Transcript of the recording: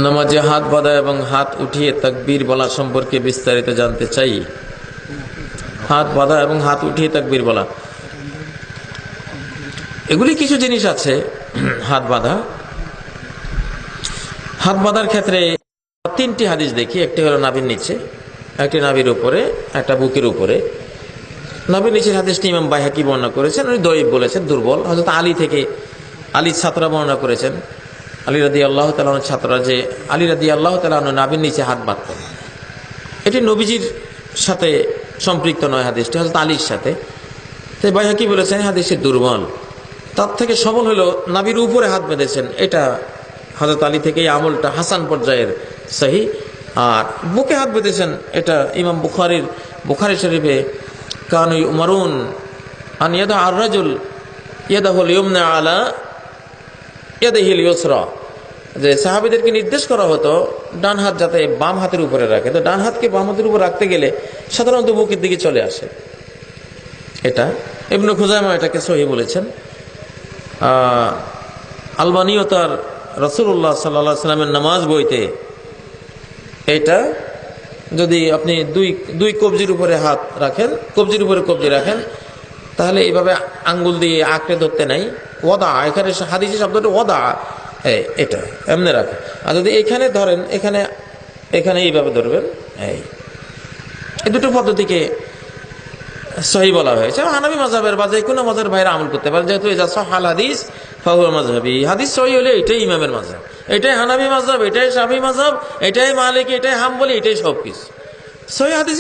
নামাজে হাত বাঁধা এবং হাত উঠিয়ে তাকবীর বলা সম্পর্কে বিস্তারিত জানতে চাই। হাত বাঁধা এবং হাত উঠিয়ে তাকবীর বলা, এগুলি কিছু জিনিস আছে। হাত বাঁধা, হাত বাঁধার ক্ষেত্রে তিনটি হাদিস দেখি। একটি হলো নাভির নিচে, একটি নাভির উপরে, একটা বুকের উপরে। নাভির নিচের হাদিসটি ইমাম বাইহাকি বর্ণনা করেছেন, উনি দঈফ বলেছেন, দুর্বল। হযরত আলী থেকে, আলীর ছাত্ররা বর্ণনা করেছেন, আলী রাদিয়াল্লাহু তাআলা আনহুর ছাত্ররা, যে আলী রাদিয়াল্লাহু তাআলা আনহু নাভির নিচে হাত বাঁধতেন। এটি নবীজির সাথে সম্পৃক্ত নয়, হাদিসটি হযরত আলীর সাথে। তাই বাইহাকি বলেছেন হাদিসটি দুর্বল। তার থেকে সবল হলো নাভির উপরে হাত বেঁধেছেন, এটা হযরত আলী থেকে এই আমলটা হাসান পর্যায়ের সহিহ। আর বুকে হাত বেঁধেছেন, এটা ইমাম বুখারী শরীফে কানু উমারুন আন ইয়াদা আর রাজুল ইয়াদাহুল ইয়ুমনা আলা ইয়াদিহিল ইউসরা, যে সাহাবীদেরকে নির্দেশ করা হতো ডান হাত যাতে বাম হাতের উপরে রাখে। তো ডান হাতকে বাম হাতের উপর রাখতে গেলে সাধারণত বুকের দিকে চলে আসে। এটা ইবনে খুজাইমা এটাকে সহিহ বলেছেন। আলবানীও তার রাসূলুল্লাহ সাল্লাল্লাহু আলাইহি ওয়াসাল্লামের নামাজ বইতে এটা, যদি আপনি দুই কবজির উপরে হাত রাখেন, কবজির উপরে কবজি রাখেন, তাহলে এইভাবে আঙ্গুল দিয়ে আঁকড়ে ধরতে নাই, ওয়াদা, এখানে হাদিসে শব্দটা ওয়াদা, এটা এমনি রাখেন। আর যদি এখানে ধরেন, এখানে এইভাবে ধরবেন। এই দুটো পদ্ধতিকে সহিহ বলা হয়েছে। হানাফি মাযহাবের বা যে কোনো মাযহাবের ভাইরা আমল করতে পারে, যেহেতু এটা সহিহ হাদিস ফাহুয়া মাযহাবি। হাদিস সহিহ হলে এটাই ইমামের মাযহাব, এটাই হানাফি মাযহাব, এটাই শাফিঈ মাযহাব, এটাই মালিকি, এটাই হাম্বলি, এটাই সবকিছু সহিহ হাদিস।